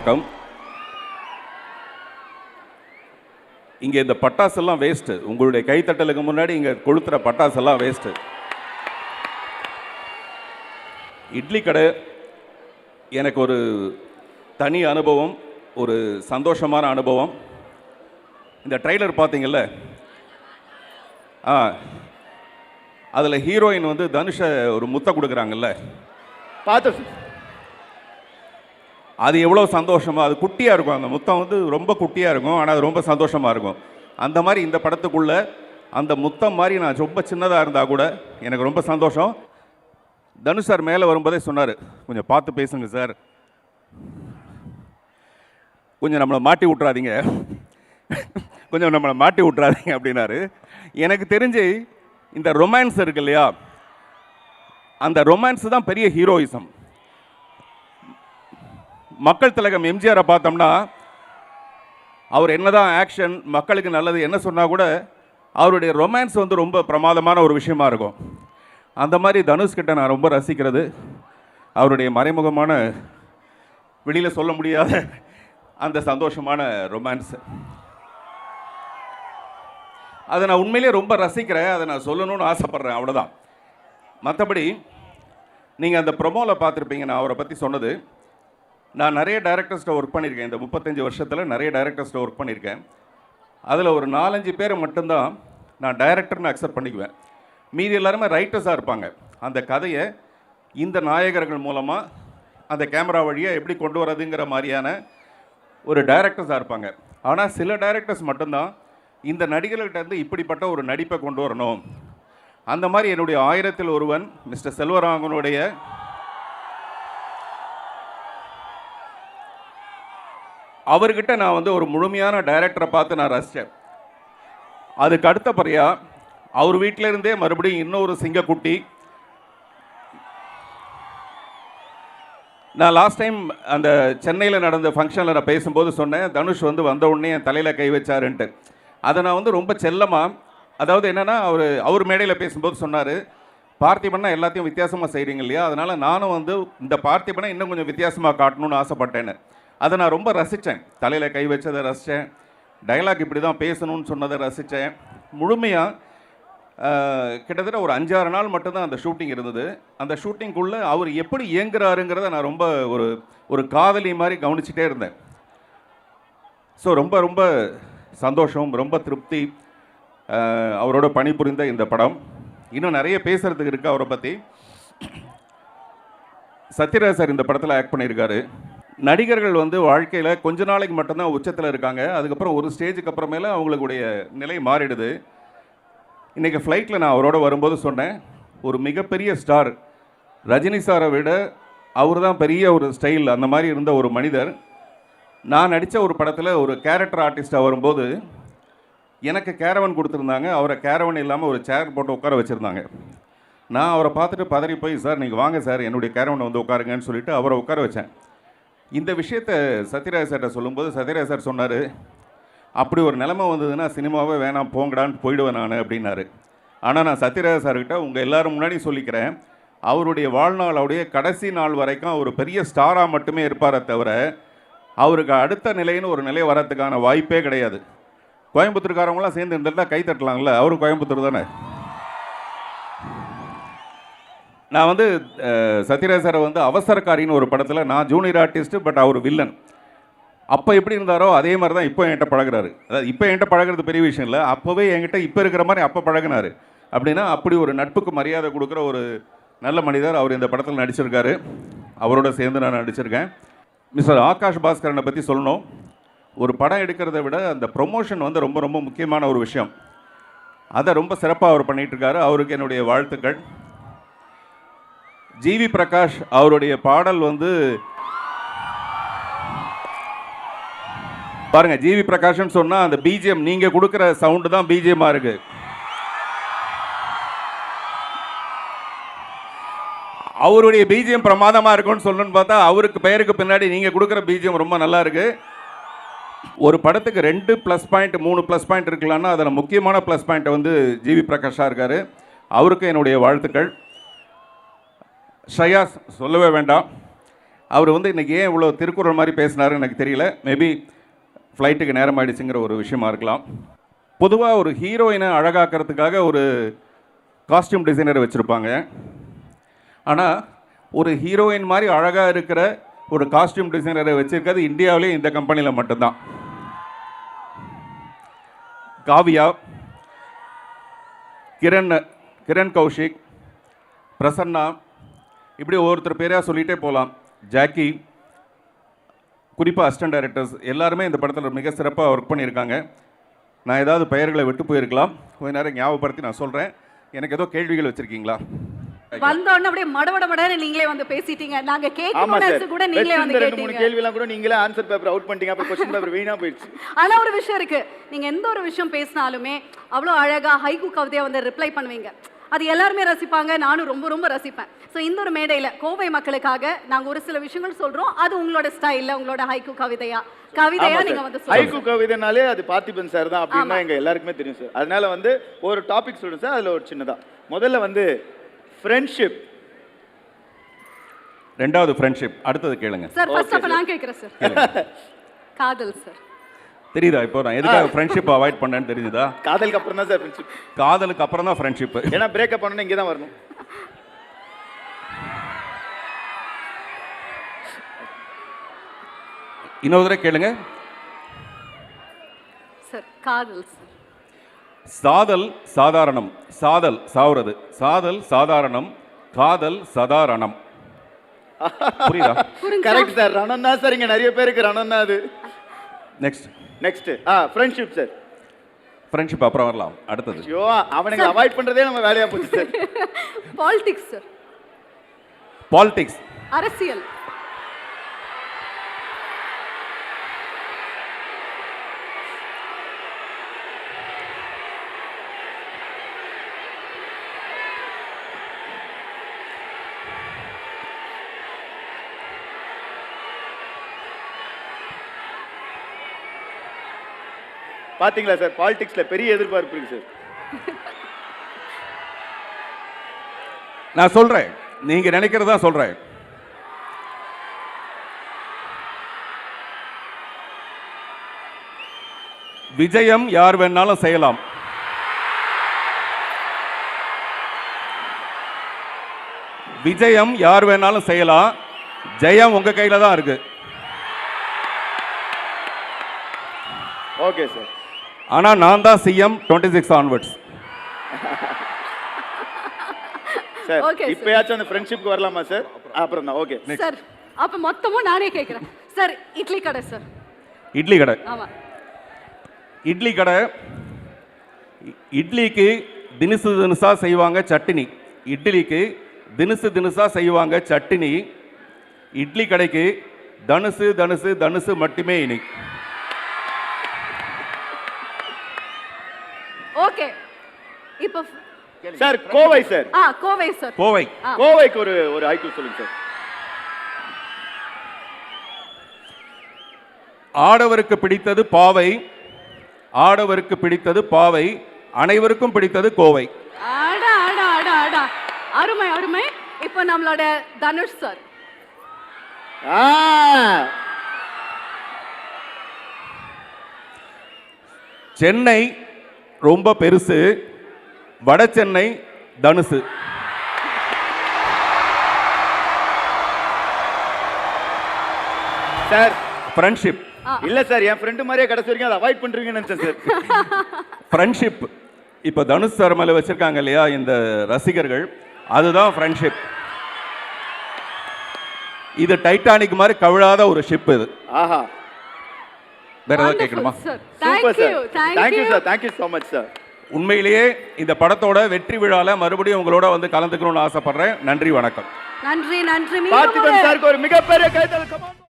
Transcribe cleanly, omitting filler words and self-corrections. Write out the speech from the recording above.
வணக்கம். இங்கே இந்த பட்டாசெல்லாம் வேஸ்ட்டு. உங்களுடைய கைத்தட்டலுக்கு முன்னாடி இங்கே கொளுத்துற பட்டாசெல்லாம் வேஸ்ட்டு. இட்லி கடை எனக்கு ஒரு தனி அனுபவம், ஒரு சந்தோஷமான அனுபவம். இந்த ட்ரெய்லர் பார்த்தீங்கல்ல, அதில் ஹீரோயின் வந்து தனுஷை ஒரு முத்தை கொடுக்குறாங்கல்ல, பார்த்து அது எவ்வளோ சந்தோஷமாக, அது குட்டியாக இருக்கும். அந்த முத்தம் வந்து ரொம்ப குட்டியாக இருக்கும், ஆனால் அது ரொம்ப சந்தோஷமாக இருக்கும். அந்த மாதிரி இந்த படத்துக்குள்ளே அந்த முத்தம் மாதிரி நான் ரொம்ப சின்னதாக இருந்தால் கூட எனக்கு ரொம்ப சந்தோஷம். தனுஷ் சார் மேலே வரும்போதே சொன்னார், கொஞ்சம் பார்த்து பேசுங்க சார், கொஞ்சம் நம்மளை மாட்டி விட்றாதீங்க, கொஞ்சம் நம்மளை மாட்டி விட்றாதீங்க அப்படின்னாரு. எனக்கு தெரிஞ்சு இந்த ரொமான்ஸ் இருக்கு இல்லையா, அந்த ரொமான்ஸ் தான் பெரிய ஹீரோயிசம். மக்கள் திலகம் எம்ஜிஆரை பார்த்தோம்னா, அவர் என்னதான் ஆக்ஷன் மக்களுக்கு நல்லது என்ன சொன்னால் கூட அவருடைய ரொமான்ஸ் வந்து ரொம்ப பிரமாதமான ஒரு விஷயமா இருக்கும். அந்த மாதிரி தனுஷ்கிட்ட நான் ரொம்ப ரசிக்கிறது அவருடைய மறைமுகமான, வெளியில் சொல்ல முடியாத அந்த சந்தோஷமான ரொமான்ஸ். அதை நான் உண்மையிலே ரொம்ப ரசிக்கிறேன், அதை நான் சொல்லணும்னு ஆசைப்பட்றேன், அவ்வளோதான். மற்றபடி நீங்கள் அந்த ப்ரொமோவில் பார்த்துருப்பீங்க, நான் அவரை பற்றி சொன்னது. நான் நிறைய டைரக்டர்ஸ்ட்டை ஒர்க் பண்ணியிருக்கேன். இந்த 35 வருஷத்தில் நிறைய டைரக்டர்ஸ்ட்டை ஒர்க் பண்ணியிருக்கேன். அதில் ஒரு 4-5 பேரை மட்டும்தான் நான் டைரக்டர்னு அக்செப்ட் பண்ணிக்குவேன். மீதி எல்லாருமே ரைட்டர்ஸாக இருப்பாங்க. அந்த கதையை இந்த நாயகர்கள் மூலமாக அந்த கேமரா வழியாக எப்படி கொண்டு வரதுங்கிற மாதிரியான ஒரு டைரக்டர்ஸாக இருப்பாங்க. ஆனால் சில டைரக்டர்ஸ் மட்டும்தான் இந்த நடிகர்கள்ட்டேருந்து இப்படிப்பட்ட ஒரு நடிப்பை கொண்டு வரணும். அந்த மாதிரி என்னுடைய 1000ல் ஒருவன் மிஸ்டர் செல்வராகவனுடைய அவர்கிட்ட நான் வந்து ஒரு முழுமையான டைரக்டரை பார்த்து நான் ரசித்தேன். அதுக்கு அடுத்தபடியாக அவர் வீட்டிலேருந்தே மறுபடியும் இன்னொரு சிங்கக்குட்டி. நான் லாஸ்ட் டைம் அந்த சென்னையில் நடந்த ஃபங்க்ஷனில் நான் பேசும்போது சொன்னேன், தனுஷ் வந்து வந்த உடனே என் தலையில் கை வச்சாருன்ட்டு. அதை நான் வந்து ரொம்ப செல்லமாக, அதாவது என்னென்னா, அவர் மேடையில் பேசும்போது சொன்னார், பார்த்திபன்னா எல்லாத்தையும் வித்தியாசமாக செய்கிறீங்க இல்லையா, அதனால் நானும் வந்து இந்த பார்த்திபனை இன்னும் கொஞ்சம் வித்தியாசமாக காட்டணும்னு ஆசைப்பட்டேன்னு. அதை நான் ரொம்ப ரசித்தேன். தலையில் கை வச்சதை ரசித்தேன், டைலாக் இப்படி தான் பேசணும்னு சொன்னதை ரசித்தேன். முழுமையாக கிட்டத்தட்ட ஒரு 5-6 நாள் மட்டும்தான் அந்த ஷூட்டிங் இருந்தது. அந்த ஷூட்டிங்குள்ளே அவர் எப்படி இயங்குறாருங்கிறத நான் ரொம்ப ஒரு காதலி மாதிரி கவனிச்சிட்டே இருந்தேன். ஸோ ரொம்ப ரொம்ப சந்தோஷம், ரொம்ப திருப்தி அவரோட பணிபுரிந்த இந்த படம். இன்னும் நிறைய பேசுகிறதுக்கு இருக்குது அவரை பற்றி. சத்யராஜ் சார் இந்த படத்தில் ஆக்ட் பண்ணியிருக்காரு. நடிகர்கள் வந்து வாழ்க்கையில் கொஞ்ச நாளைக்கு மட்டும்தான் உச்சத்தில் இருக்காங்க. அதுக்கப்புறம் ஒரு ஸ்டேஜுக்கு அப்புறமேல அவங்களுடைய நிலை மாறிடுது. இன்றைக்கி ஃப்ளைட்டில் நான் அவரோட வரும்போது சொன்னேன், ஒரு மிகப்பெரிய ஸ்டார் ரஜினி சாரை விட அவர் தான் பெரிய ஒரு ஸ்டைல், அந்த மாதிரி இருந்த ஒரு மனிதர். நான் நடித்த ஒரு படத்தில் ஒரு கேரக்டர் ஆர்டிஸ்ட்டாக வரும்போது எனக்கு கேரவன் கொடுத்துருந்தாங்க. அவரை கேரவன் இல்லாமல் ஒரு சேர் போட்டு உட்கார வச்சுருந்தாங்க. நான் அவரை பார்த்துட்டு பதறி போய், சார் நீங்கள் வாங்க சார், என்னுடைய கேரவனை வந்து உட்காருங்கன்னு சொல்லிவிட்டு அவரை உட்கார வச்சேன். இந்த விஷயத்தை சத்யராஜ் சார்கிட்ட சொல்லும்போது சத்யராஜ் சார் சொன்னார், அப்படி ஒரு நிலைமை வந்ததுன்னா சினிமாவே வேணாம் போங்கடான்னு போயிடுவேன் நான் அப்படின்னாரு. ஆனால் நான் சத்யராஜ் சார்கிட்ட உங்கள் எல்லோரும் முன்னாடி சொல்லிக்கிறேன், அவருடைய வாழ்நாளுடைய கடைசி நாள் வரைக்கும் அவர் பெரிய ஸ்டாராக மட்டுமே இருப்பாரே தவிர அவருக்கு அடுத்த நிலைன்னு ஒரு நிலை வரத்துக்கான வாய்ப்பே கிடையாது. கோயம்புத்தூர்காரவங்களாம் சேர்ந்து இருந்துட்டால் கை தட்டலாங்களே, அவரும் கோயம்புத்தூர் தானே. நான் வந்து சத்யராஜ் சாரை வந்து அவசரக்காரின்னு ஒரு படத்தில் நான் ஜூனியர் ஆர்டிஸ்ட்டு, பட் அவர் வில்லன். அப்போ எப்படி இருந்தாரோ அதே மாதிரி தான் இப்போ என்கிட்ட பழகுறாரு. அதாவது இப்போ என்கிட்ட பழகிறது பெரிய விஷயம் இல்லை, அப்போவே என்கிட்ட இப்போ இருக்கிற மாதிரி அப்போ பழகினார். அப்படின்னா அப்படி ஒரு நட்புக்கு மரியாதை கொடுக்குற ஒரு நல்ல மனிதர் அவர் இந்த படத்தில் நடிச்சிருக்காரு. அவரோட சேர்ந்து நான் நடிச்சிருக்கேன். மிஸ்டர் ஆகாஷ் பாஸ்கரனை பற்றி சொல்லணும். ஒரு படம் எடுக்கிறத விட அந்த ப்ரொமோஷன் வந்து ரொம்ப ரொம்ப முக்கியமான ஒரு விஷயம். அதை ரொம்ப சிறப்பாக அவர் பண்ணிகிட்ருக்காரு. அவருக்கு என்னுடைய வாழ்த்துக்கள். ஜிவி பிரகாஷ் அவருடைய பாடல் வந்து பாருங்க, ஜிவி பிரகாஷ்னு சொன்னால் அந்த பிஜிஎம் நீங்கள் கொடுக்குற சவுண்டு தான் பிஜிஎம்மாக இருக்கு. அவருடைய பிஜிஎம் பிரமாதமாக இருக்கும்னு சொல்லணும்னு பார்த்தா அவருக்கு பெயருக்கு பின்னாடி நீங்கள் கொடுக்குற பிஜிஎம் ரொம்ப நல்லா இருக்கு. ஒரு படத்துக்கு 2 ப்ளஸ் பாயிண்ட் 3 ப்ளஸ் பாயிண்ட் இருக்கலாம்னா அதில் முக்கியமான ப்ளஸ் பாயிண்ட்டை வந்து ஜிவி பிரகாஷாக இருக்கார். அவருக்கு என்னுடைய வாழ்த்துக்கள். ஸ்ரேயா சொல்லவே வேண்டாம். அவர் வந்து இன்றைக்கி ஏன் இவ்வளோ திருக்குறள் மாதிரி பேசினாருன்னு எனக்கு தெரியல. மேபி ஃப்ளைட்டுக்கு நேரம் ஆகிடுச்சுங்கிற ஒரு விஷயமா இருக்கலாம். பொதுவாக ஒரு ஹீரோயினை அழகாக்கிறதுக்காக ஒரு காஸ்டியூம் டிசைனரை வச்சுருப்பாங்க. ஆனால் ஒரு ஹீரோயின் மாதிரி அழகாக இருக்கிற ஒரு காஸ்டியூம் டிசைனரை வச்சுருக்கிறது இந்தியாவிலே இந்த கம்பெனியில் மட்டும்தான். காவியா, கிரண் கௌஷிக், பிரசன்னா, இப்படி ஒவ்வொருத்தர் பேராக சொல்லிகிட்டே போகலாம். ஜாக்கி, குறிப்பாக அசிஸ்டன்ட் டைரக்டர்ஸ் எல்லாருமே இந்த படத்தில் மிக சிறப்பாக ஒர்க் பண்ணியிருக்காங்க. நான் ஏதாவது பெயர்களை விட்டு போயிருக்கலாம், கொஞ்ச நேரம் ஞாபகப்படுத்தி நான் சொல்கிறேன். எனக்கு ஏதோ கேள்விகள் வச்சுருக்கீங்களா? வந்தோடனே அப்படியே மடமடமடன்னு நீங்களே வந்து பேசிட்டீங்க. நாங்க கேட்கணும்னு கூட நீங்களே வந்து கேட்டீங்க. கேள்விலாம் கூட நீங்களே ஆன்சர் பேப்பர் அவுட் பண்ணிட்டீங்க. அப்புறம் क्वेश्चन பேப்பர் வீணா போயிடுச்சு. ஆனா ஒரு விஷயம் இருக்கு, நீங்க எந்த ஒரு விஷயம் பேசினாலுமே அவ்வளோ அழகா ஹைக்கூ கவிதையை வந்து ரிப்ளை பண்ணுவீங்க. அது எல்லாருமே ரசிப்பாங்க, நானும் ரொம்ப ரொம்ப ரசிப்பேன். ஸோ இந்த ஒரு மேடையில் கோவை மக்களுக்காக நாங்கள் ஒரு சில விஷயங்கள் சொல்கிறோம். அது உங்களோட ஸ்டைலில் உங்களோட ஹைக்கூ கவிதையா நீங்கள் வந்து ஹைக்கூ கவிதைனாலே அது பார்த்திபன் சார் தான் அப்படின்னு தான் எங்கள் எல்லாருக்குமே தெரியும் சார். அதனால வந்து ஒரு டாபிக் சொல்லுங்க சார். அதில் ஒரு சின்னதாக முதல்ல வந்து ஃப்ரெண்ட்ஷிப், ரெண்டாவது ஃப்ரெண்ட்ஷிப், அடுத்தது கேளுங்க சார். ஃபர்ஸ்ட் அப்ப நான் கேக்குறேன் சார். காதல் சார் தெரியுதா? இப்போ நான் எதுக்காக ஃப்ரெண்ட்ஷிப் அவாய்ட் பண்ணேன்னு தெரியுதா? காதலுக்கு அப்புறம் தான் சார் ஃப்ரெண்ட்ஷிப். காதலுக்கு அப்புறம் தான் ஃப்ரெண்ட்ஷிப். ஏன்னா பிரேக்கப் பண்ணனும் இங்கே தான் வரணும். இன்னொரு தடவை கேளுங்க சார். காதல் சார். சாதல் சாதாரணம், சாதல் சாவுறது, சாதல் சாதாரணம், காதல் சதாரணம். புரியுதா? Correct sir. ரணம் தான் சார். இங்க நிறைய பேருக்கு ரணம் தான் அது. Next friendship sir. ஃப்ரெண்ட்ஷிப் அப்புறம் வரலாம். அடுத்தது ஐயோ, அவனுங்களை அவாய்ட் பண்றதே நம்ம வேலையா போச்சு சார். Politics sir. பாலிடிக்ஸ், அரசியல். பாத்தீங்களா சார், பாலிடிக்ஸ்ல பெரிய எதிர்பார்ப்பு இருக்கு சார். நான் சொல்றேன், நீங்க நினைக்கிறதா சொல்றேன். விஜயம் யார் வேணாலும் செய்யலாம். விஜயம் யார் வேணாலும் செய்யலாம். ஜெயம் உங்க கையில தான் இருக்கு. Okay sir. ஆனா நான் தான் சிஎம் 26 ஆன்வர்ட்ஸ். சார் இப்பயாச்சும் அந்த ஃப்ரெண்ட்ஷிப்க்கு வரலாமா சார்? அப்புறம் தான். Okay sir. அப்ப மொத்தமும் நானே கேக்குறேன் சார். இட்லி கடை சார். இட்லி கடை. ஆமா. இட்லி கடை. இட்லிக்கு தினுசு தினுசா செய்வாங்க சட்னி. இட்லிக்கு தினுசு தினுசா செய்வாங்க சட்னி. இட்லி கடைக்கு தனுசு தனுசு தனுசு மட்டுமே இனி. ஓகே. இப்போ sir Kovai sir. Kovai sir. Kovai. கோவைக்கு ஒரு ஹைக்கூ சொல்லுங்க சார். ஆடவருக்கு பிடித்தது பாவை, ஆடவருக்கு பிடித்தது பாவை, அனைவருக்கும் பிடித்தது கோவை. ஆடா ஆடா ஆடா ஆடா, அருமை அருமை. இப்போ நம்மளோட தனுஷ் சார். சென்னை ரொம்ப பெருசு, வட சென்னை தனுசு. சார் ஃப்ரெண்ட்ஷிப் இல்ல சார், என் ஃப்ரெண்ட் மாதிரியே கடைசி வரைக்கும் அதை அவாய்ட் பண்றீங்கன்னு நினைச்சேன் சார். ஃப்ரெண்ட்ஷிப் இப்போ தனுஷ் சார் மேலே வச்சிருக்காங்க இல்லையா இந்த ரசிகர்கள், அதுதான் ஃப்ரெண்ட்ஷிப். இது டைட்டானிக் மாதிரி கவிழாத ஒரு ஷிப் இது. ஆஹா. வேற ஏதாவது கேட்கணுமா? Super sir. Thank you sir. Thank you so much sir. உண்மையிலேயே இந்த படத்தோட வெற்றி விழால மறுபடியும் உங்களோட வந்து கலந்துக்கணும்னு ஆசைப்படுறேன். நன்றி, வணக்கம். நன்றி நன்றி. பார்த்திபன் சாருக்கு ஒரு மிகப்பெரிய கைதட்டல்.